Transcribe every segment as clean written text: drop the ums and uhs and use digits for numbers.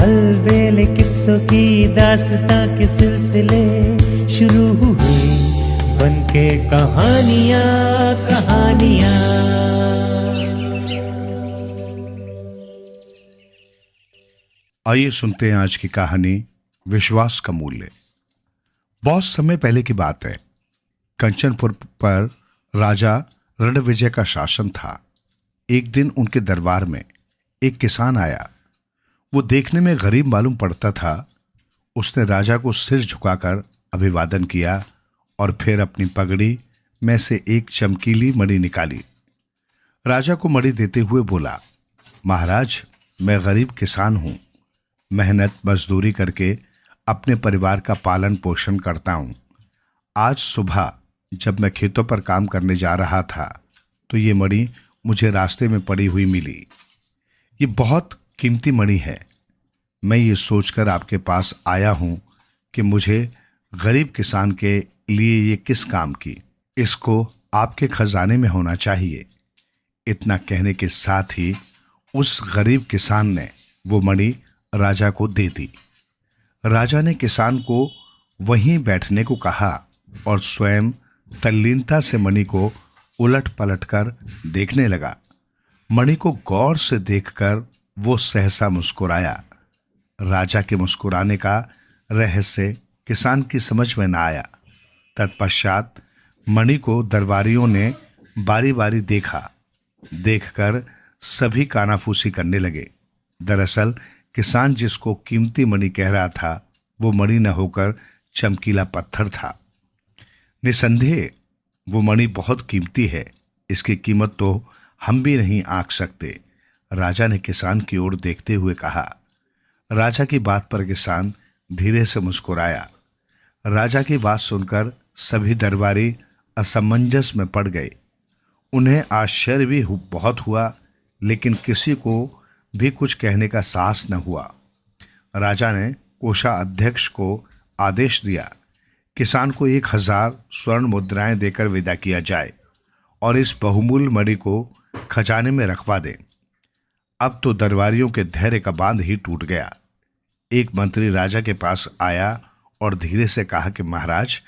अलबेले किस्सों की दास्तां के सिलसिले शुरू हुए, बनके कहानियां कहानियां। आइए सुनते हैं आज की कहानी, विश्वास का मूल्य। बहुत समय पहले की बात है। कंचनपुर पर राजा रणविजय का शासन था। एक दिन उनके दरबार में एक किसान आया। वो देखने में गरीब मालूम पड़ता था। उसने राजा को सिर झुकाकर अभिवादन किया और फिर अपनी पगड़ी में से एक चमकीली मणि निकाली। राजा को मणि देते हुए बोला, महाराज, मैं गरीब किसान हूं। मेहनत मजदूरी करके अपने परिवार का पालन पोषण करता हूं। आज सुबह जब मैं खेतों पर काम करने जा रहा था तो ये मणि मुझे रास्ते में पड़ी हुई मिली। ये बहुत कीमती मणि है। मैं ये सोचकर आपके पास आया हूं कि मुझे गरीब किसान के लिए ये किस काम की, इसको आपके खजाने में होना चाहिए। इतना कहने के साथ ही उस गरीब किसान ने वो मणि राजा को दे दी। राजा ने किसान को वहीं बैठने को कहा और स्वयं तल्लीनता से मणि को उलट पलट कर देखने लगा। मणि को गौर से देखकर वो सहसा मुस्कुराया। राजा के मुस्कुराने का रहस्य किसान की समझ में न आया। तत्पश्चात मणि को दरबारियों ने बारी बारी देखा। देखकर सभी कानाफूसी करने लगे। दरअसल किसान जिसको कीमती मणि कह रहा था वो मणि न होकर चमकीला पत्थर था। निसंदेह वो मणि बहुत कीमती है। इसकी कीमत तो हम भी नहीं आंक सकते। राजा ने किसान की ओर देखते हुए कहा। राजा की बात पर किसान धीरे से मुस्कुराया। राजा की बात सुनकर सभी दरबारी असमंजस में पड़ गए। उन्हें आश्चर्य भी बहुत हुआ, लेकिन किसी को भी कुछ कहने का साहस न हुआ। राजा ने कोषाध्यक्ष को आदेश दिया, किसान को 1000 स्वर्ण मुद्राएं देकर विदा किया जाए और इस बहुमूल्य मणि को खजाने में रखवा दें। अब तो दरबारियों के धैर्य का बांध ही टूट गया। एक मंत्री राजा के पास आया और धीरे से कहा कि महाराज,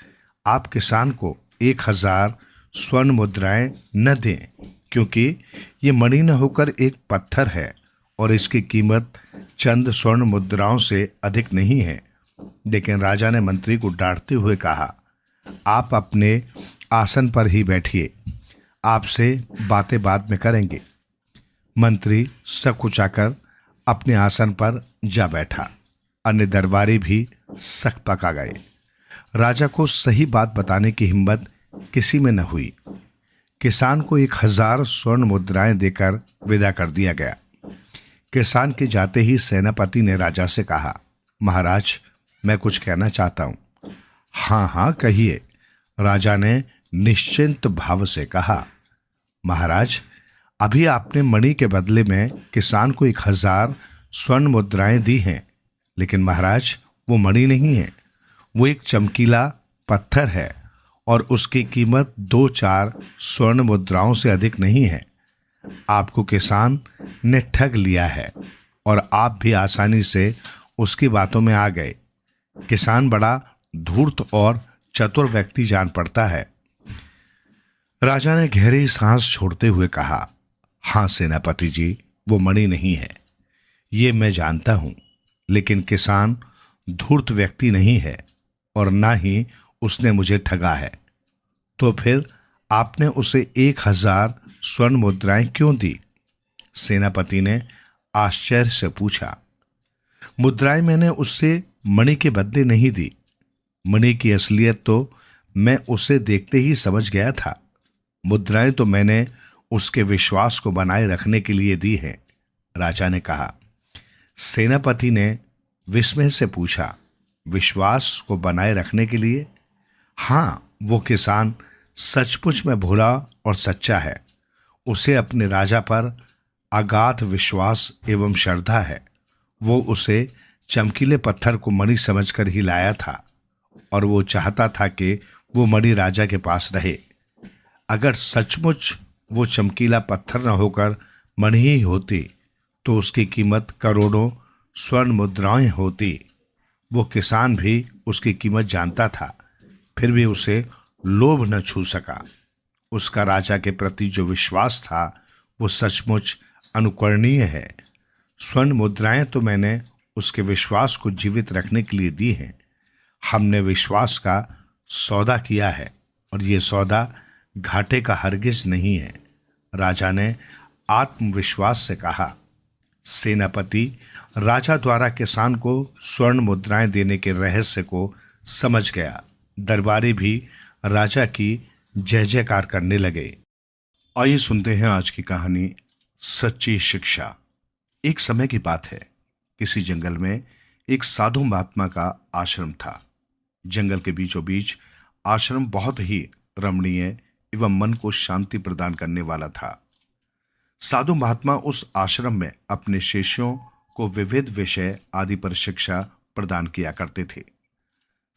आप किसान को 1000 स्वर्ण मुद्राएं न दें, क्योंकि ये मणि न होकर एक पत्थर है और इसकी कीमत चंद स्वर्ण मुद्राओं से अधिक नहीं है। लेकिन राजा ने मंत्री को डांटते हुए कहा, आप अपने आसन पर ही बैठिए, आपसे बातें बाद में करेंगे। मंत्री सकुचाकर अपने आसन पर जा बैठा। अन्य दरबारी भी सकपका गए। राजा को सही बात बताने की हिम्मत किसी में न हुई। किसान को 1000 स्वर्ण मुद्राएं देकर विदा कर दिया गया। किसान के जाते ही सेनापति ने राजा से कहा, महाराज, मैं कुछ कहना चाहता हूं। हाँ हाँ कहिए, राजा ने निश्चिंत भाव से कहा। महाराज, अभी आपने मणि के बदले में किसान को 1000 स्वर्ण मुद्राएं दी हैं, लेकिन महाराज वो मणि नहीं है, वो एक चमकीला पत्थर है और उसकी कीमत 2-4 स्वर्ण मुद्राओं से अधिक नहीं है। आपको किसान ने ठग लिया है और आप भी आसानी से उसकी बातों में आ गए। किसान बड़ा धूर्त और चतुर व्यक्ति जान पड़ता है। राजा ने गहरी सांस छोड़ते हुए कहा, हाँ सेनापति जी, वो मणि नहीं है, ये मैं जानता हूं, लेकिन किसान धूर्त व्यक्ति नहीं है और ना ही उसने मुझे ठगा है। तो फिर आपने उसे 1000 स्वर्ण मुद्राएं क्यों दी? सेनापति ने आश्चर्य से पूछा। मुद्राएं मैंने उससे मणि के बदले नहीं दी। मणि की असलियत तो मैं उसे देखते ही समझ गया था। मुद्राएं तो मैंने उसके विश्वास को बनाए रखने के लिए दी है, राजा ने कहा। सेनापति ने विस्मय से पूछा, विश्वास को बनाए रखने के लिए? हाँ, वो किसान सचमुच में भोला और सच्चा है। उसे अपने राजा पर अगाध विश्वास एवं श्रद्धा है। वो उसे चमकीले पत्थर को मणि समझकर ही लाया था और वो चाहता था कि वो मणि राजा के पास रहे। अगर सचमुच वो चमकीला पत्थर न होकर मणि ही होती तो उसकी कीमत करोड़ों स्वर्ण मुद्राएं होती, वो किसान भी उसकी कीमत जानता था, फिर भी उसे लोभ न छू सका। उसका राजा के प्रति जो विश्वास था वो सचमुच अनुकरणीय है। स्वर्ण मुद्राएं तो मैंने उसके विश्वास को जीवित रखने के लिए दी हैं। हमने विश्वास का सौदा किया है और ये सौदा घाटे का हरगिज नहीं है। राजा ने आत्मविश्वास से कहा। सेनापति राजा द्वारा किसान को स्वर्ण मुद्राएं देने के रहस्य को समझ गया। दरबारी भी राजा की जय जयकार करने लगे। आइए सुनते हैं आज की कहानी, सच्ची शिक्षा। एक समय की बात है, किसी जंगल में एक साधु महात्मा का आश्रम था। जंगल के बीचों बीच आश्रम बहुत ही रमणीय एवं मन को शांति प्रदान करने वाला था। साधु महात्मा उस आश्रम में अपने शिष्यों को विविध विषय आदि पर शिक्षा प्रदान किया करते थे।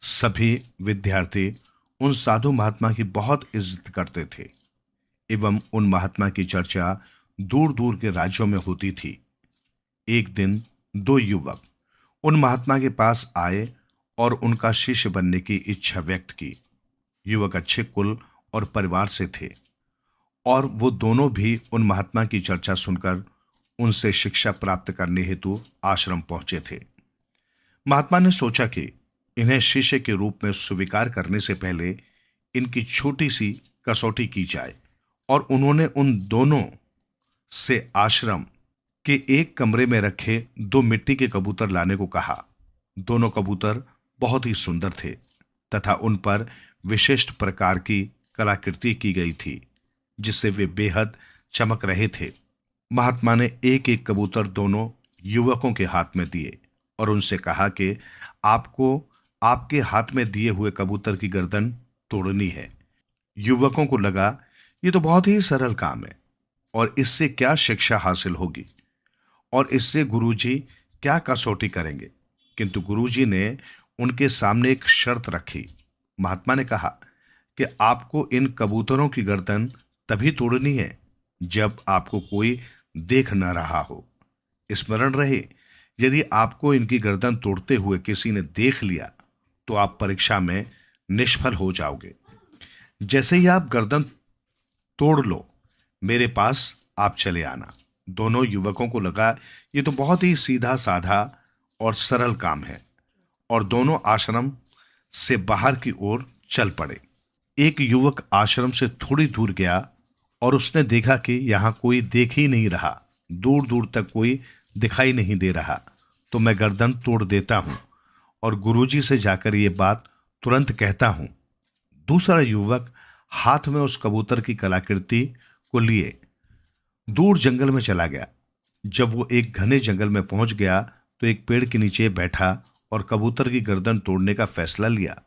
सभी विद्यार्थी उन साधु महात्मा की बहुत इज्जत करते थे एवं उन महात्मा की चर्चा दूर दूर के राज्यों में होती थी। एक दिन दो युवक उन महात्मा के पास आए और उनका शिष्य बनने की इच्छा व्यक्त की। युवक अच्छे कुल और परिवार से थे और वो दोनों भी उन महात्मा की चर्चा सुनकर उनसे शिक्षा प्राप्त करने हेतु आश्रम पहुंचे थे। महात्मा ने सोचा कि इन्हें शिष्य के रूप में स्वीकार करने से पहले इनकी छोटी सी कसौटी की जाए, और उन्होंने उन दोनों से आश्रम के एक कमरे में रखे दो मिट्टी के कबूतर लाने को कहा। दोनों कबूतर बहुत ही सुंदर थे तथा उन पर विशिष्ट प्रकार की कलाकृति की गई थी, जिससे वे बेहद चमक रहे थे। महात्मा ने एक एक कबूतर दोनों युवकों के हाथ में दिए और उनसे कहा कि आपको आपके हाथ में दिए हुए कबूतर की गर्दन तोड़नी है। युवकों को लगा ये तो बहुत ही सरल काम है और इससे क्या शिक्षा हासिल होगी और इससे गुरुजी क्या कसौटी करेंगे, किंतु गुरुजी ने उनके सामने एक शर्त रखी। महात्मा ने कहा कि आपको इन कबूतरों की गर्दन तभी तोड़नी है जब आपको कोई देख न रहा हो। स्मरण रहे, यदि आपको इनकी गर्दन तोड़ते हुए किसी ने देख लिया तो आप परीक्षा में निष्फल हो जाओगे। जैसे ही आप गर्दन तोड़ लो, मेरे पास आप चले आना। दोनों युवकों को लगा ये तो बहुत ही सीधा साधा और सरल काम है और दोनों आश्रम से बाहर की ओर चल पड़े। एक युवक आश्रम से थोड़ी दूर गया और उसने देखा कि यहां कोई देख ही नहीं रहा, दूर दूर तक कोई दिखाई नहीं दे रहा, तो मैं गर्दन तोड़ देता हूं और गुरुजी से जाकर ये बात तुरंत कहता हूं। दूसरा युवक हाथ में उस कबूतर की कलाकृति को लिए दूर जंगल में चला गया। जब वो एक घने जंगल में पहुंच गया तो एक पेड़ के नीचे बैठा और कबूतर की गर्दन तोड़ने का फैसला लिया।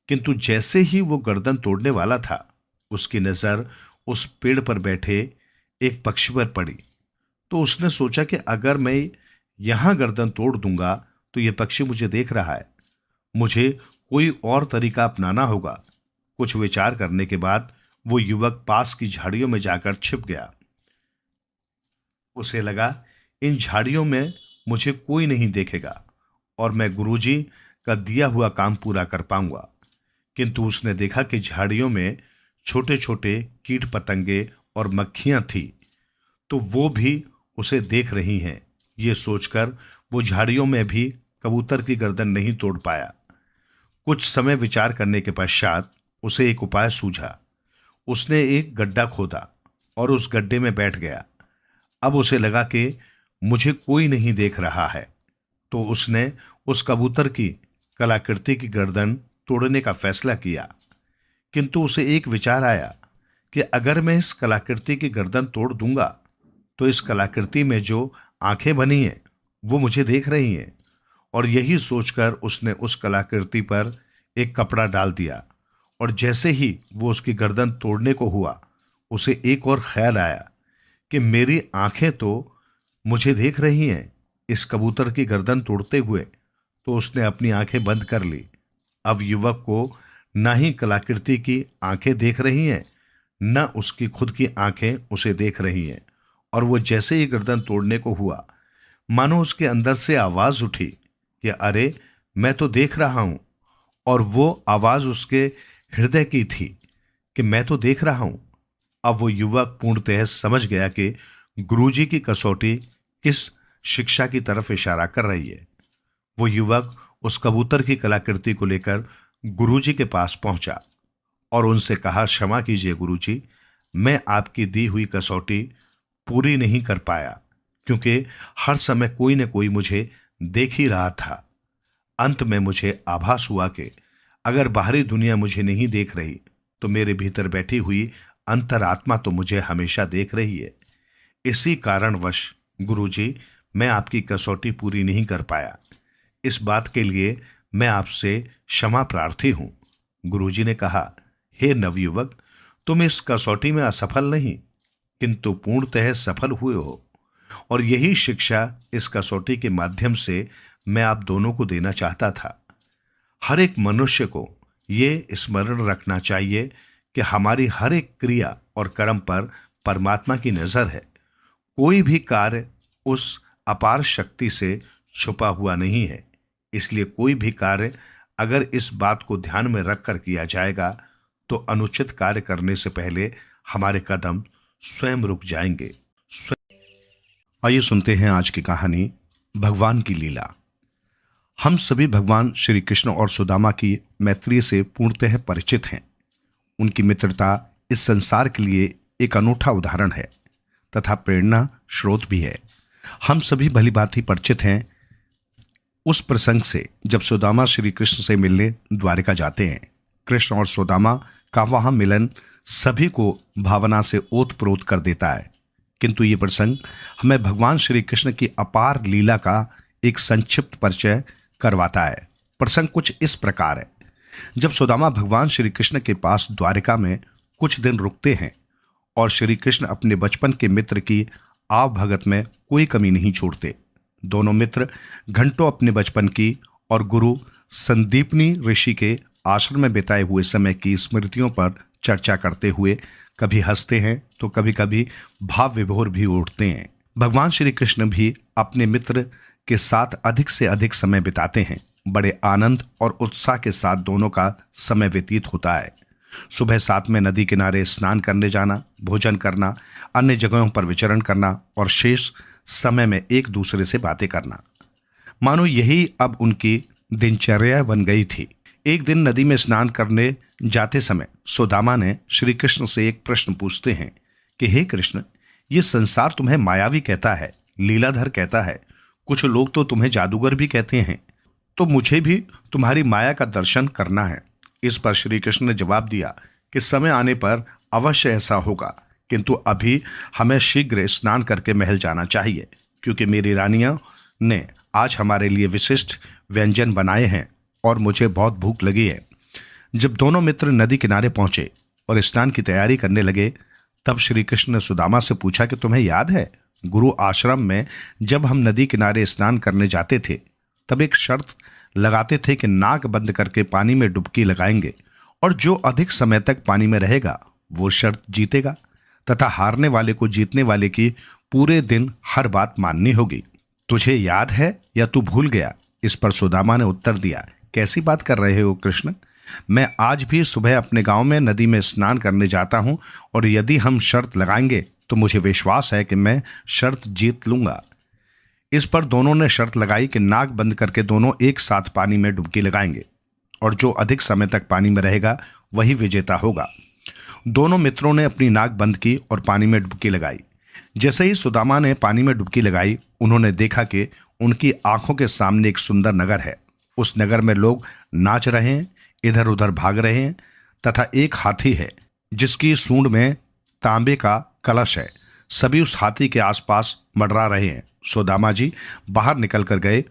किंतु जैसे ही वो गर्दन तोड़ने वाला था, उसकी नजर उस पेड़ पर बैठे एक पक्षी पर पड़ी। तो उसने सोचा कि अगर मैं यहां गर्दन तोड़ दूंगा तो यह पक्षी मुझे देख रहा है, मुझे कोई और तरीका अपनाना होगा। कुछ विचार करने के बाद वो युवक पास की झाड़ियों में जाकर छिप गया। उसे लगा इन झाड़ियों में मुझे कोई नहीं देखेगा और मैं गुरुजी का दिया हुआ काम पूरा कर पाऊंगा। किंतु उसने देखा कि झाड़ियों में छोटे छोटे कीट पतंगे और मक्खियां थी, तो वो भी उसे देख रही हैं। ये सोचकर वो झाड़ियों में भी कबूतर की गर्दन नहीं तोड़ पाया। कुछ समय विचार करने के पश्चात उसे एक उपाय सूझा। उसने एक गड्ढा खोदा और उस गड्ढे में बैठ गया। अब उसे लगा कि मुझे कोई नहीं देख रहा है, तो उसने उस कबूतर की कलाकृति की गर्दन तोड़ने का फैसला किया। किंतु उसे एक विचार आया कि अगर मैं इस कलाकृति की गर्दन तोड़ दूंगा तो इस कलाकृति में जो आंखें बनी हैं वो मुझे देख रही हैं, और यही सोचकर उसने उस कलाकृति पर एक कपड़ा डाल दिया। और जैसे ही वो उसकी गर्दन तोड़ने को हुआ, उसे एक और ख्याल आया कि मेरी आंखें तो मुझे देख रही हैं इस कबूतर की गर्दन तोड़ते हुए, तो उसने अपनी आंखें बंद कर ली। अब युवक को न ही कलाकृति की आंखें देख रही हैं, न उसकी खुद की आंखें उसे देख रही हैं, और वो जैसे ही गर्दन तोड़ने को हुआ, मानो उसके अंदर से आवाज उठी कि अरे, मैं तो देख रहा हूं। और वो आवाज उसके हृदय की थी कि मैं तो देख रहा हूं। अब वो युवक पूर्णतः समझ गया कि गुरुजी की कसौटी किस शिक्षा की तरफ इशारा कर रही है। वो युवक उस कबूतर की कलाकृति को लेकर गुरुजी के पास पहुंचा और उनसे कहा, क्षमा कीजिए गुरुजी, मैं आपकी दी हुई कसौटी पूरी नहीं कर पाया, क्योंकि हर समय कोई न कोई मुझे देख ही रहा था। अंत में मुझे आभास हुआ कि अगर बाहरी दुनिया मुझे नहीं देख रही तो मेरे भीतर बैठी हुई अंतरात्मा तो मुझे हमेशा देख रही है। इसी कारणवश गुरुजी, मैं आपकी कसौटी पूरी नहीं कर पाया। इस बात के लिए मैं आपसे क्षमा प्रार्थी हूं। गुरुजी ने कहा, हे नवयुवक, तुम इस कसौटी में असफल नहीं किंतु पूर्णतः सफल हुए हो। और यही शिक्षा इस कसौटी के माध्यम से मैं आप दोनों को देना चाहता था। हर एक मनुष्य को ये स्मरण रखना चाहिए कि हमारी हर एक क्रिया और कर्म पर परमात्मा की नजर है। कोई भी कार्य उस अपार शक्ति से छुपा हुआ नहीं है। इसलिए कोई भी कार्य अगर इस बात को ध्यान में रखकर किया जाएगा तो अनुचित कार्य करने से पहले हमारे कदम स्वयं रुक जाएंगे। आइए सुनते हैं आज की कहानी, भगवान की लीला। हम सभी भगवान श्री कृष्ण और सुदामा की मैत्री से पूर्णतः परिचित हैं। उनकी मित्रता इस संसार के लिए एक अनूठा उदाहरण है तथा प्रेरणा स्रोत भी है। हम सभी भली भांति परिचित हैं उस प्रसंग से जब सुदामा श्री कृष्ण से मिलने द्वारिका जाते हैं। कृष्ण और सुदामा का वहां मिलन सभी को भावना से ओतप्रोत कर देता है, किंतु ये प्रसंग हमें भगवान श्री कृष्ण की अपार लीला का एक संक्षिप्त परिचय करवाता है। प्रसंग कुछ इस प्रकार है। जब सुदामा भगवान श्री कृष्ण के पास द्वारिका में कुछ दिन रुकते हैं और श्री कृष्ण अपने बचपन के मित्र की आवभगत में कोई कमी नहीं छोड़ते। दोनों मित्र घंटों अपने बचपन की और गुरु संदीपनी ऋषि के आश्रम में बिताए हुए समय की स्मृतियों पर चर्चा करते हुए कभी हंसते हैं तो कभी कभी भाव विभोर भी उठते हैं। भगवान श्री कृष्ण भी अपने मित्र के साथ अधिक से अधिक समय बिताते हैं। बड़े आनंद और उत्साह के साथ दोनों का समय व्यतीत होता है। सुबह साथ में नदी किनारे स्नान करने जाना, भोजन करना, अन्य जगहों पर विचरण करना और शेष समय में एक दूसरे से बातें करना, मानो यही अब उनकी दिनचर्या बन गई थी। एक दिन नदी में स्नान करने जाते समय सुदामा ने श्री कृष्ण से एक प्रश्न पूछते हैं कि हे कृष्ण, ये संसार तुम्हें मायावी कहता है, लीलाधर कहता है, कुछ लोग तो तुम्हें जादूगर भी कहते हैं, तो मुझे भी तुम्हारी माया का दर्शन करना है। इस पर श्री कृष्ण ने जवाब दिया कि समय आने पर अवश्य ऐसा होगा, किंतु अभी हमें शीघ्र स्नान करके महल जाना चाहिए, क्योंकि मेरी रानियों ने आज हमारे लिए विशिष्ट व्यंजन बनाए हैं और मुझे बहुत भूख लगी है। जब दोनों मित्र नदी किनारे पहुंचे और स्नान की तैयारी करने लगे, तब श्री कृष्ण ने सुदामा से पूछा कि तुम्हें याद है, गुरु आश्रम में जब हम नदी किनारे स्नान करने जाते थे तब एक शर्त लगाते थे कि नाक बंद करके पानी में डुबकी लगाएंगे और जो अधिक समय तक पानी में रहेगा वो शर्त जीतेगा तथा हारने वाले को जीतने वाले की पूरे दिन हर बात माननी होगी। तुझे याद है या तू भूल गया? इस पर सुदामा ने उत्तर दिया, कैसी बात कर रहे हो कृष्ण, मैं आज भी सुबह अपने गांव में नदी में स्नान करने जाता हूं और यदि हम शर्त लगाएंगे तो मुझे विश्वास है कि मैं शर्त जीत लूंगा। इस पर दोनों ने शर्त लगाई कि नाक बंद करके दोनों एक साथ पानी में डुबकी लगाएंगे और जो अधिक समय तक पानी में रहेगा वही विजेता होगा। दोनों मित्रों ने अपनी नाक बंद की और पानी में डुबकी लगाई। जैसे ही सुदामा ने पानी में डुबकी लगाई, उन्होंने देखा कि उनकी आंखों के सामने एक सुंदर नगर है। उस नगर में लोग नाच रहे हैं, इधर उधर भाग रहे हैं तथा एक हाथी है जिसकी सूंड में तांबे का कलश है। सभी उस हाथी के आसपास मंडरा रहे हैं। सुदामा जी बाहर निकल कर गए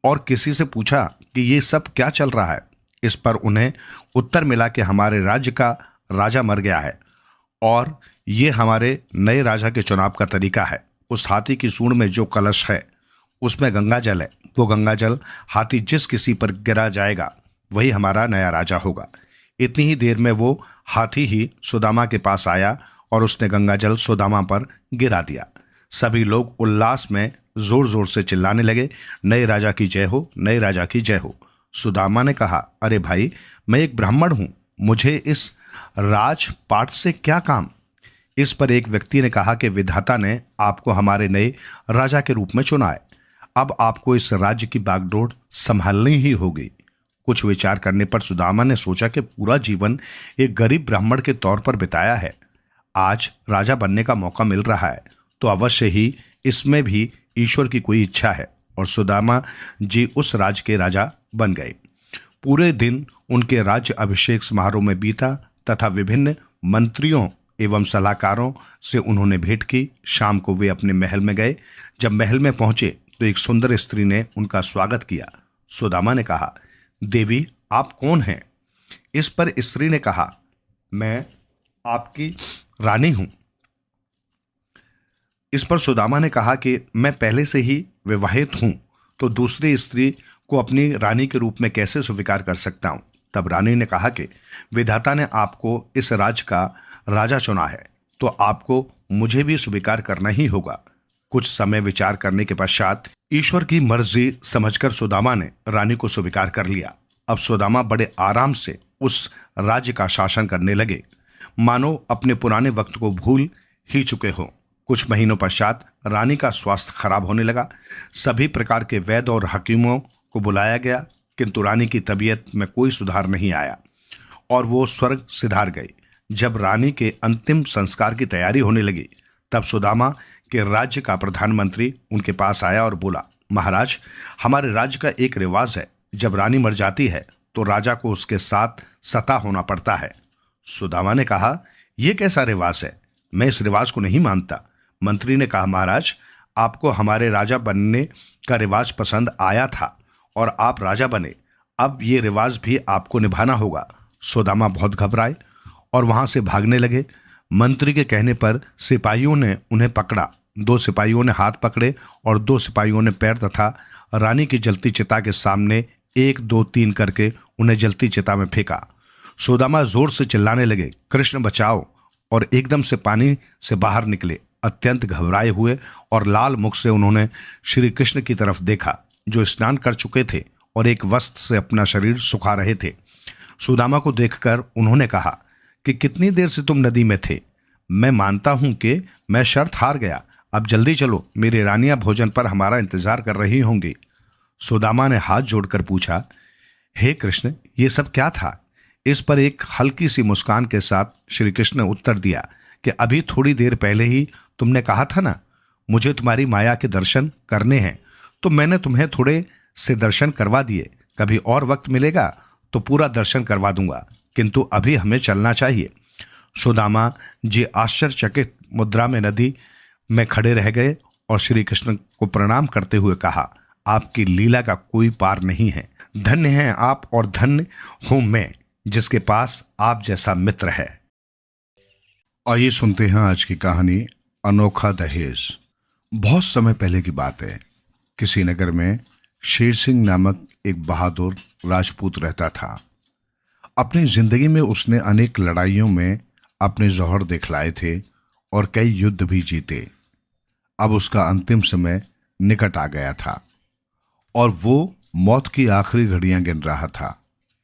और किसी से पूछा कि ये सब क्या चल रहा है। इस पर उन्हें उत्तर मिला कि हमारे राज्य का राजा मर गया है और ये हमारे नए राजा के चुनाव का तरीका है। उस हाथी की सूंड में जो कलश है उसमें गंगा जल है। वो गंगा जल हाथी जिस किसी पर गिरा जाएगा वही हमारा नया राजा होगा। इतनी ही देर में वो हाथी ही सुदामा के पास आया और उसने गंगा जल सुदामा पर गिरा दिया। सभी लोग उल्लास में जोर जोर से चिल्लाने लगे, नए राजा की जय हो, नए राजा की जय हो। सुदामा ने कहा, अरे भाई, मैं एक ब्राह्मण हूं, मुझे इस राजपाट से क्या काम। इस पर एक व्यक्ति ने कहा कि विधाता ने आपको हमारे नए राजा के रूप में चुना है, अब आपको इस राज्य की बागडोर संभालनी ही होगी। कुछ विचार करने पर सुदामा ने सोचा कि पूरा जीवन एक गरीब ब्राह्मण के तौर पर बिताया है, आज राजा बनने का मौका मिल रहा है तो अवश्य ही इसमें भी ईश्वर की कोई इच्छा है। और सुदामा जी उस राज्य के राजा बन गए। पूरे दिन उनके राज्य अभिषेक समारोह में बीता तथा विभिन्न मंत्रियों एवं सलाहकारों से उन्होंने भेंट की। शाम को वे अपने महल में गए। जब महल में पहुंचे तो एक सुंदर स्त्री ने उनका स्वागत किया। सुदामा ने कहा, देवी, आप कौन हैं? इस पर स्त्री ने कहा, मैं आपकी रानी हूं। इस पर सुदामा ने कहा कि मैं पहले से ही विवाहित हूं, तो दूसरी स्त्री को अपनी रानी के रूप में कैसे स्वीकार कर सकता हूं। तब रानी ने कहा कि विधाता ने आपको इस राज्य का राजा चुना है तो आपको मुझे भी स्वीकार करना ही होगा। कुछ समय विचार करने के पश्चात ईश्वर की मर्जी समझकर सुदामा ने रानी को स्वीकार कर लिया। अब सुदामा बड़े आराम से उस राज्य का शासन करने लगे, मानो अपने पुराने वक्त को भूल ही चुके हों। कुछ महीनों पश्चात रानी का स्वास्थ्य खराब होने लगा। सभी प्रकार के वैद्य और हकीमों को बुलाया गया, किंतु रानी की तबीयत में कोई सुधार नहीं आया और वो स्वर्ग सिधार गई। जब रानी के अंतिम संस्कार की तैयारी होने लगी तब सुदामा के राज्य का प्रधानमंत्री उनके पास आया और बोला, महाराज, हमारे राज्य का एक रिवाज है, जब रानी मर जाती है तो राजा को उसके साथ सता होना पड़ता है। सुदामा ने कहा, यह कैसा रिवाज है? मैं इस रिवाज को नहीं मानता। मंत्री ने कहा, महाराज, आपको हमारे राजा बनने का रिवाज पसंद आया था और आप राजा बने, अब ये रिवाज भी आपको निभाना होगा। सुदामा बहुत घबराए और वहां से भागने लगे। मंत्री के कहने पर सिपाहियों ने उन्हें पकड़ा। 2 सिपाहियों ने हाथ पकड़े और 2 सिपाहियों ने पैर तथा रानी की जलती चिता के सामने 1, 2, 3 करके उन्हें जलती चिता में फेंका। सुदामा जोर से चिल्लाने लगे, कृष्ण बचाओ, और एकदम से पानी से बाहर निकले। अत्यंत घबराए हुए और लाल मुख से उन्होंने श्री कृष्ण की तरफ देखा, जो स्नान कर चुके थे और एक वस्त्र से अपना शरीर सुखा रहे थे। सुदामा को देखकर उन्होंने कहा कि कितनी देर से तुम नदी में थे? मैं मानता हूं कि मैं शर्त हार गया, अब जल्दी चलो, मेरी रानियां भोजन पर हमारा इंतजार कर रही होंगी। सुदामा ने हाथ जोड़कर पूछा, हे कृष्ण, ये सब क्या था? इस पर एक हल्की सी मुस्कान के साथ श्री कृष्ण ने उत्तर दिया कि अभी थोड़ी देर पहले ही तुमने कहा था ना, मुझे तुम्हारी माया के दर्शन करने हैं, तो मैंने तुम्हें थोड़े से दर्शन करवा दिए। कभी और वक्त मिलेगा तो पूरा दर्शन करवा दूंगा, किंतु अभी हमें चलना चाहिए। सुदामा जी आश्चर्यचकित मुद्रा में नदी में खड़े रह गए और श्री कृष्ण को प्रणाम करते हुए कहा, आपकी लीला का कोई पार नहीं है। धन्य हैं आप और धन्य हूं मैं, जिसके पास आप जैसा मित्र है। आइए सुनते हैं आज की कहानी, अनोखा दहेज। बहुत समय पहले की बात है। किसी नगर में शेर सिंह नामक एक बहादुर राजपूत रहता था। अपनी जिंदगी में उसने अनेक लड़ाइयों में अपने जौहर दिखलाए थे और कई युद्ध भी जीते। अब उसका अंतिम समय निकट आ गया था और वो मौत की आखिरी घड़ियां गिन रहा था।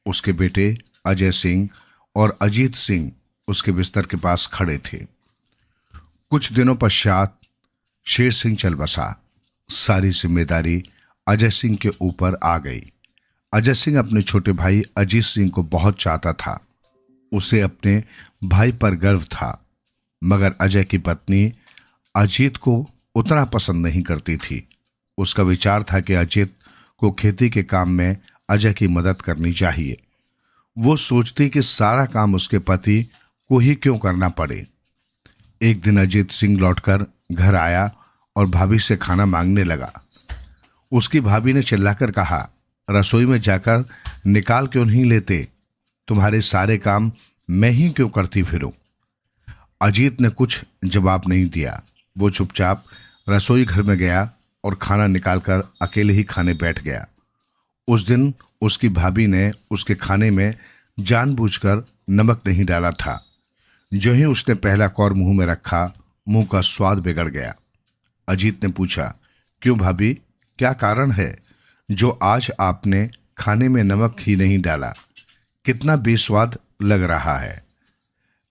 उसके बेटे अजय सिंह और अजीत सिंह उसके बिस्तर के पास खड़े थे। कुछ दिनों पश्चात शेर सिंह चल बसा। सारी जिम्मेदारी अजय सिंह के ऊपर आ गई। अजय सिंह अपने छोटे भाई अजीत सिंह को बहुत चाहता था। उसे अपने भाई पर गर्व था, मगर अजय की पत्नी अजीत को उतना पसंद नहीं करती थी। उसका विचार था कि अजीत को खेती के काम में अजय की मदद करनी चाहिए। वो सोचती कि सारा काम उसके पति को ही क्यों करना पड़े। एक दिन अजीत सिंह लौटकर घर आया और भाभी से खाना मांगने लगा। उसकी भाभी ने चिल्लाकर कहा, रसोई में जाकर निकाल क्यों नहीं लेते? तुम्हारे सारे काम मैं ही क्यों करती फिरूं? अजीत ने कुछ जवाब नहीं दिया। वो चुपचाप रसोई घर में गया और खाना निकालकर अकेले ही खाने बैठ गया। उस दिन उसकी भाभी ने उसके खाने में जानबूझकर नमक नहीं डाला था। जो ही उसने पहला कौर मुंह में रखा, मुंह का स्वाद बिगड़ गया। अजीत ने पूछा। क्यों भाभी, क्या कारण है जो आज आपने खाने में नमक ही नहीं डाला? कितना बेस्वाद लग रहा है।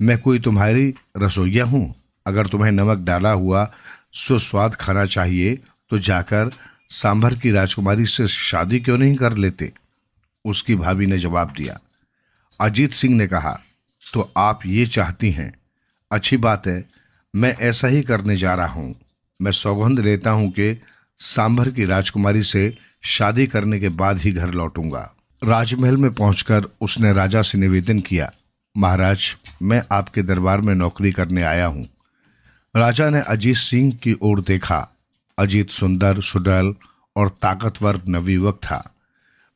मैं कोई तुम्हारी रसोइया हूं? अगर तुम्हें नमक डाला हुआ सुस्वाद खाना चाहिए तो जाकर सांभर की राजकुमारी से शादी क्यों नहीं कर लेते? उसकी भाभी ने जवाब दिया। अजीत सिंह ने कहा, तो आप ये चाहती हैं? अच्छी बात है, मैं ऐसा ही करने जा रहा हूं। मैं सौगंध लेता हूं कि सांभर की राजकुमारी से शादी करने के बाद ही घर लौटूंगा। राजमहल में पहुंचकर उसने राजा से निवेदन किया, महाराज, मैं आपके दरबार में नौकरी करने आया हूं। राजा ने अजीत सिंह की ओर देखा। अजीत सुंदर, सुडौल और ताकतवर नवयुवक था।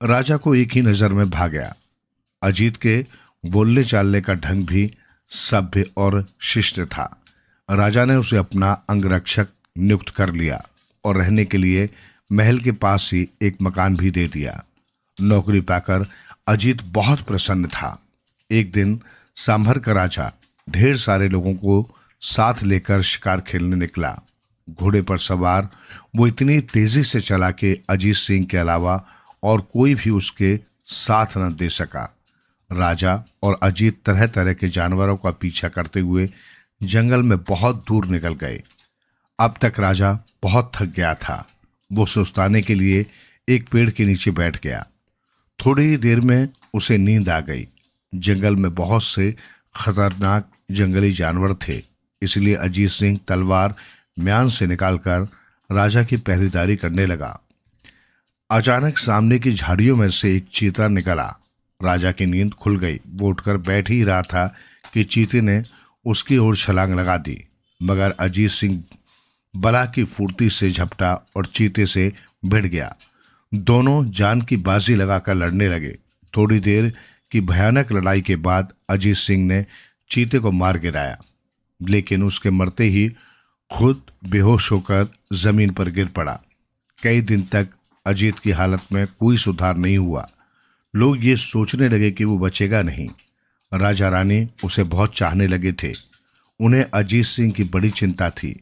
राजा को एक ही नजर में भा गया। अजीत के बोलने चालने का ढंग भी सभ्य और शिष्ट था। राजा ने उसे अपना अंगरक्षक नियुक्त कर लिया और रहने के लिए महल के पास ही एक मकान भी दे दिया। नौकरी पाकर अजीत बहुत प्रसन्न था। एक दिन सांभर का राजा ढेर सारे लोगों को साथ लेकर शिकार खेलने निकला। घोड़े पर सवार वो इतनी तेजी से चला कि अजीत सिंह के अलावा और कोई भी उसके साथ न दे सका। राजा और अजीत तरह तरह के जानवरों का पीछा करते हुए जंगल में बहुत दूर निकल गए। अब तक राजा बहुत थक गया था। वो सुस्ताने के लिए एक पेड़ के नीचे बैठ गया। थोड़ी ही देर में उसे नींद आ गई। जंगल में बहुत से खतरनाक जंगली जानवर थे, इसलिए अजीत सिंह तलवार म्यान से निकालकर राजा की पहरेदारी करने लगा। अचानक सामने की झाड़ियों में से एक चीता निकला। राजा की नींद खुल गई। वो उठकर बैठ ही रहा था कि चीते ने उसकी ओर छलांग लगा दी, मगर अजीत सिंह बला की फुर्ती से झपटा और चीते से भिड़ गया। दोनों जान की बाजी लगाकर लड़ने लगे। थोड़ी देर की भयानक लड़ाई के बाद अजीत सिंह ने चीते को मार गिराया, लेकिन उसके मरते ही खुद बेहोश होकर जमीन पर गिर पड़ा। कई दिन तक अजीत की हालत में कोई सुधार नहीं हुआ। लोग ये सोचने लगे कि वो बचेगा नहीं। राजा रानी उसे बहुत चाहने लगे थे। उन्हें अजीत सिंह की बड़ी चिंता थी।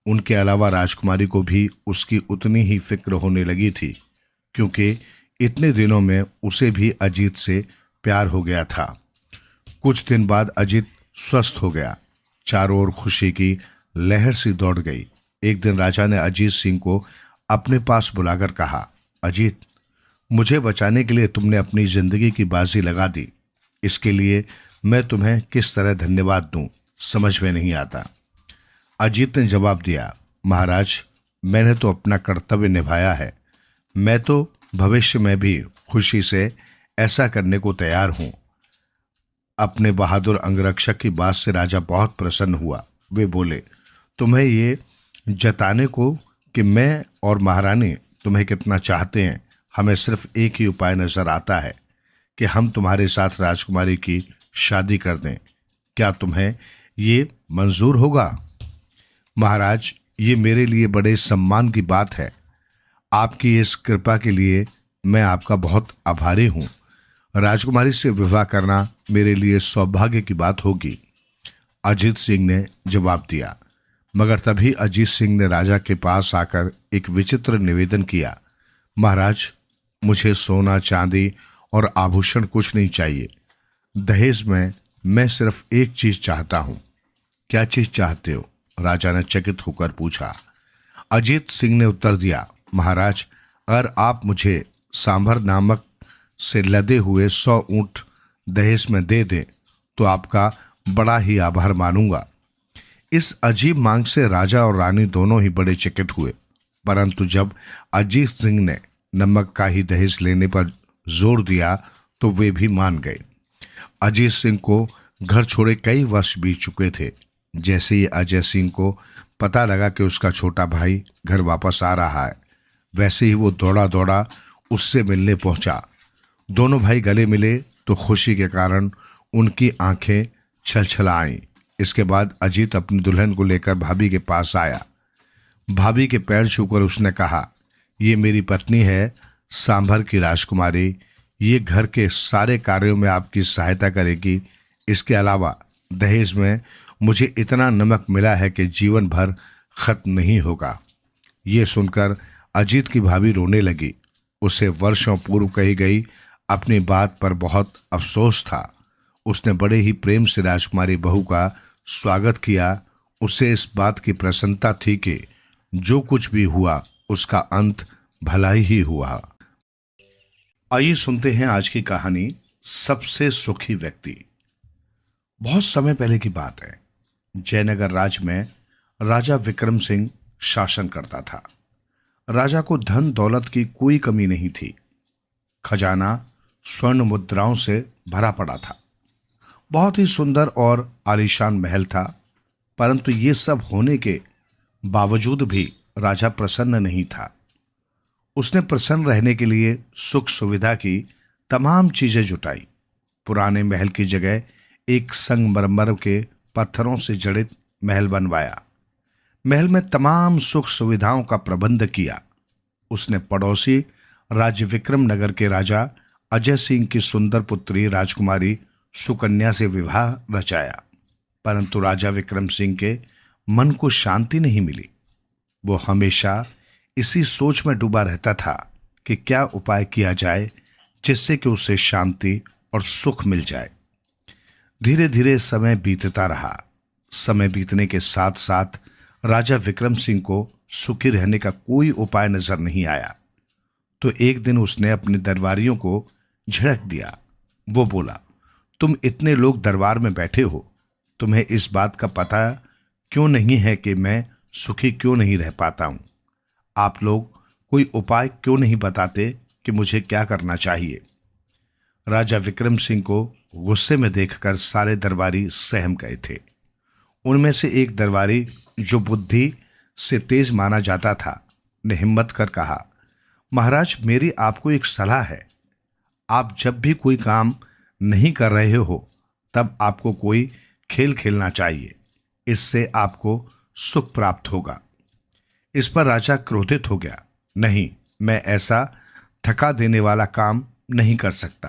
उनके अलावा राजकुमारी को भी उसकी उतनी ही फिक्र होने लगी थी, क्योंकि इतने दिनों में उसे भी अजीत से प्यार हो गया था। कुछ दिन बाद अजीत स्वस्थ हो गया। चारों ओर खुशी की लहर सी दौड़ गई। एक दिन राजा ने अजीत सिंह को अपने पास बुलाकर कहा, अजीत, मुझे बचाने के लिए तुमने अपनी जिंदगी की बाजी लगा दी। इसके लिए मैं तुम्हें किस तरह धन्यवाद दूं, समझ में नहीं आता। अजीत ने जवाब दिया, महाराज, मैंने तो अपना कर्तव्य निभाया है। मैं तो भविष्य में भी खुशी से ऐसा करने को तैयार हूं। अपने बहादुर अंगरक्षक की बात से राजा बहुत प्रसन्न हुआ। वे बोले, तुम्हें ये जताने को कि मैं और महारानी तुम्हें कितना चाहते हैं, हमें सिर्फ एक ही उपाय नजर आता है कि हम तुम्हारे साथ राजकुमारी की शादी कर दें। क्या तुम्हें ये मंजूर होगा? महाराज, ये मेरे लिए बड़े सम्मान की बात है। आपकी इस कृपा के लिए मैं आपका बहुत आभारी हूं। राजकुमारी से विवाह करना मेरे लिए सौभाग्य की बात होगी, अजीत सिंह ने जवाब दिया। मगर तभी अजीत सिंह ने राजा के पास आकर एक विचित्र निवेदन किया, महाराज, मुझे सोना, चांदी और आभूषण कुछ नहीं चाहिए। दहेज में मैं सिर्फ एक चीज चाहता हूं। क्या चीज चाहते हो? राजा ने चकित होकर पूछा। अजीत सिंह ने उत्तर दिया, महाराज, अगर आप मुझे सांभर नामक से लदे हुए 100 ऊंट दहेज में दे दें तो आपका बड़ा ही आभार मानूंगा। इस अजीब मांग से राजा और रानी दोनों ही बड़े चकित हुए, परंतु जब अजीत सिंह ने नमक का ही दहेज लेने पर जोर दिया तो वे भी मान गए। अजीत सिंह को घर छोड़े कई वर्ष बीत चुके थे। जैसे ही अजय सिंह को पता लगा कि उसका छोटा भाई घर वापस आ रहा है, वैसे ही वो दौड़ा दौड़ा उससे मिलने पहुंचा। दोनों भाई गले मिले तो खुशी के कारण उनकी आंखें छलछला आईं। इसके बाद अजीत अपनी दुल्हन को लेकर भाभी के पास आया। भाभी के पैर छूकर उसने कहा, ये मेरी पत्नी है, सांभर की राजकुमारी। ये घर के सारे कार्यों में आपकी सहायता करेगी। इसके अलावा दहेज में मुझे इतना नमक मिला है कि जीवन भर खत्म नहीं होगा। ये सुनकर अजीत की भाभी रोने लगी। उसे वर्षों पूर्व कही गई अपनी बात पर बहुत अफसोस था। उसने बड़े ही प्रेम से राजकुमारी बहू का स्वागत किया। उसे इस बात की प्रसन्नता थी कि जो कुछ भी हुआ उसका अंत भलाई ही हुआ। आइए सुनते हैं आज की कहानी, सबसे सुखी व्यक्ति। बहुत समय पहले की बात है। जयनगर राज्य में राजा विक्रम सिंह शासन करता था। राजा को धन दौलत की कोई कमी नहीं थी। खजाना स्वर्ण मुद्राओं से भरा पड़ा था। बहुत ही सुंदर और आलीशान महल था, परंतु ये सब होने के बावजूद भी राजा प्रसन्न नहीं था। उसने प्रसन्न रहने के लिए सुख सुविधा की तमाम चीजें जुटाई। पुराने महल की जगह एक संगमरमर के पत्थरों से जड़ित महल बनवाया। महल में तमाम सुख सुविधाओं का प्रबंध किया। उसने पड़ोसी राज्य विक्रम नगर के राजा अजय सिंह की सुंदर पुत्री राजकुमारी सुकन्या से विवाह रचाया, परंतु राजा विक्रम सिंह के मन को शांति नहीं मिली। वो हमेशा इसी सोच में डूबा रहता था कि क्या उपाय किया जाए जिससे कि उसे शांति और सुख मिल जाए। धीरे धीरे समय बीतता रहा। समय बीतने के साथ साथ राजा विक्रम सिंह को सुखी रहने का कोई उपाय नजर नहीं आया। तो एक दिन उसने अपने दरबारियों को झिड़क दिया। वो बोला, तुम इतने लोग दरबार में बैठे हो, तुम्हें इस बात का पता क्यों नहीं है कि मैं सुखी क्यों नहीं रह पाता हूं? आप लोग कोई उपाय क्यों नहीं बताते कि मुझे क्या करना चाहिए? राजा विक्रम सिंह को गुस्से में देखकर सारे दरबारी सहम गए थे। उनमें से एक दरबारी, जो बुद्धि से तेज माना जाता था, ने हिम्मत कर कहा, महाराज, मेरी आपको एक सलाह है। आप जब भी कोई काम नहीं कर रहे हो तब आपको कोई खेल खेलना चाहिए। इससे आपको सुख प्राप्त होगा। इस पर राजा क्रोधित हो गया। नहीं, मैं ऐसा थका देने वाला काम नहीं कर सकता।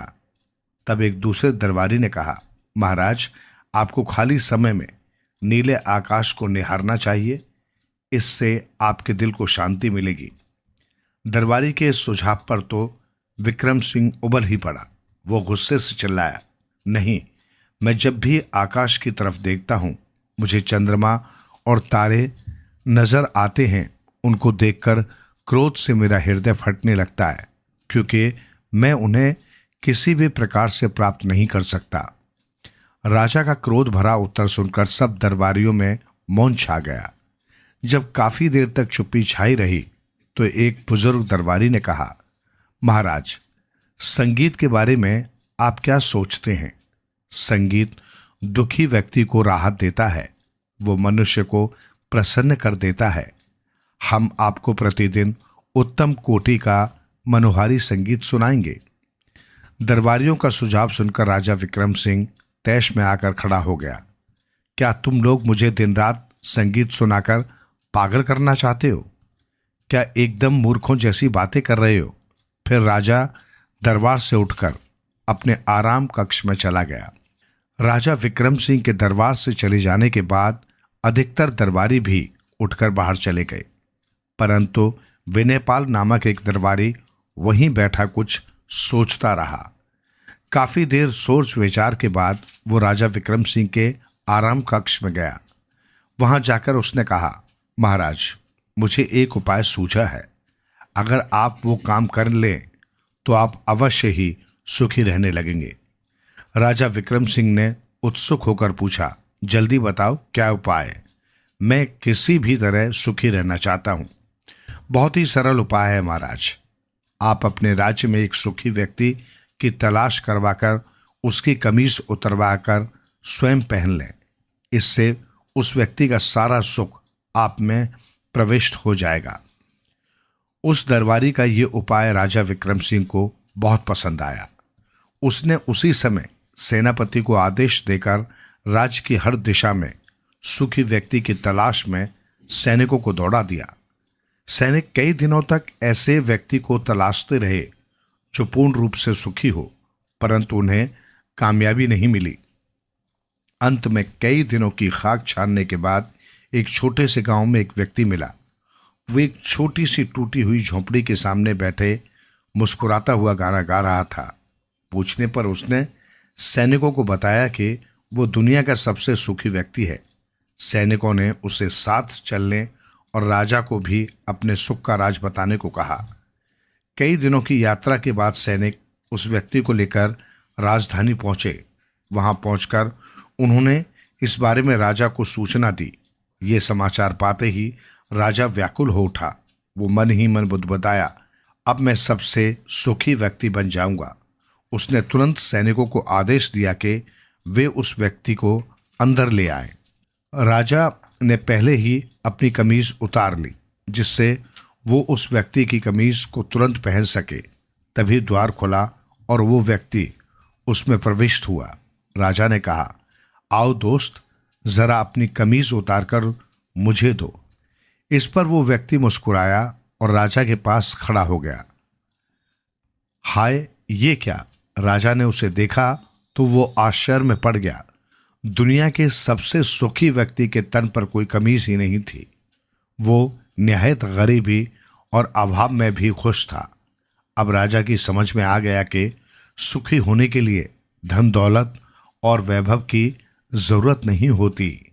तब एक दूसरे दरबारी ने कहा, महाराज, आपको खाली समय में नीले आकाश को निहारना चाहिए। इससे आपके दिल को शांति मिलेगी। दरबारी के सुझाव पर तो विक्रम सिंह उबल ही पड़ा। वो गुस्से से चिल्लाया, नहीं, मैं जब भी आकाश की तरफ देखता हूं मुझे चंद्रमा और तारे नजर आते हैं। उनको देखकर क्रोध से मेरा हृदय फटने लगता है, क्योंकि मैं उन्हें किसी भी प्रकार से प्राप्त नहीं कर सकता। राजा का क्रोध भरा उत्तर सुनकर सब दरबारियों में मौन छा गया। जब काफी देर तक चुप्पी छाई रही तो एक बुजुर्ग दरबारी ने कहा, महाराज, संगीत के बारे में आप क्या सोचते हैं? संगीत दुखी व्यक्ति को राहत देता है। वो मनुष्य को प्रसन्न कर देता है। हम आपको प्रतिदिन उत्तम कोटि का मनोहारी संगीत सुनाएंगे। दरबारियों का सुझाव सुनकर राजा विक्रम सिंह तैश में आकर खड़ा हो गया। क्या तुम लोग मुझे दिन रात संगीत सुनाकर पागल करना चाहते हो? क्या एकदम मूर्खों जैसी बातें कर रहे हो? फिर राजा दरबार से उठकर अपने आराम कक्ष में चला गया। राजा विक्रम सिंह के दरबार से चले जाने के बाद अधिकतर दरबारी भी उठकर बाहर चले गए, परंतु विनयपाल नामक एक दरबारी वहीं बैठा कुछ सोचता रहा। काफी देर सोच विचार के बाद वो राजा विक्रम सिंह के आराम कक्ष में गया। वहां जाकर उसने कहा, महाराज, मुझे एक उपाय सूझा है। अगर आप वो काम कर लें तो आप अवश्य ही सुखी रहने लगेंगे। राजा विक्रम सिंह ने उत्सुक होकर पूछा, जल्दी बताओ, क्या उपाय है? मैं किसी भी तरह सुखी रहना चाहता हूं। बहुत ही सरल उपाय है महाराज। आप अपने राज्य में एक सुखी व्यक्ति की तलाश करवाकर उसकी कमीज उतरवाकर स्वयं पहन लें। इससे उस व्यक्ति का सारा सुख आप में प्रविष्ट हो जाएगा। उस दरबारी का ये उपाय राजा विक्रम सिंह को बहुत पसंद आया। उसने उसी समय सेनापति को आदेश देकर राज्य की हर दिशा में सुखी व्यक्ति की तलाश में सैनिकों को दौड़ा दिया। सैनिक कई दिनों तक ऐसे व्यक्ति को तलाशते रहे जो पूर्ण रूप से सुखी हो, परंतु उन्हें कामयाबी नहीं मिली। अंत में कई दिनों की खाक छानने के बाद एक छोटे से गांव में एक व्यक्ति मिला। वो एक छोटी सी टूटी हुई झोंपड़ी के सामने बैठे मुस्कुराता हुआ गाना गा रहा था। पूछने पर उसने सैनिकों को बताया कि वो दुनिया का सबसे सुखी व्यक्ति है। सैनिकों ने उसे साथ चलने और राजा को भी अपने सुख का राज बताने को कहा। कई दिनों की यात्रा के बाद सैनिक उस व्यक्ति को लेकर राजधानी पहुंचे। वहां पहुंचकर उन्होंने इस बारे में राजा को सूचना दी। ये समाचार पाते ही राजा व्याकुल हो उठा। वो मन ही मन बुदबुदाया, अब मैं सबसे सुखी व्यक्ति बन जाऊंगा। उसने तुरंत सैनिकों को आदेश दिया कि वे उस व्यक्ति को अंदर ले आए। राजा ने पहले ही अपनी कमीज उतार ली, जिससे वो उस व्यक्ति की कमीज को तुरंत पहन सके। तभी द्वार खुला और वो व्यक्ति उसमें प्रविष्ट हुआ। राजा ने कहा, आओ दोस्त, जरा अपनी कमीज उतारकर मुझे दो। इस पर वो व्यक्ति मुस्कुराया और राजा के पास खड़ा हो गया। हाय, ये क्या? राजा ने उसे देखा तो वो आश्चर्य में पड़ गया। दुनिया के सबसे सुखी व्यक्ति के तन पर कोई कमीज ही नहीं थी। वो निहायत गरीबी और अभाव में भी खुश था। अब राजा की समझ में आ गया कि सुखी होने के लिए धन दौलत और वैभव की जरूरत नहीं होती।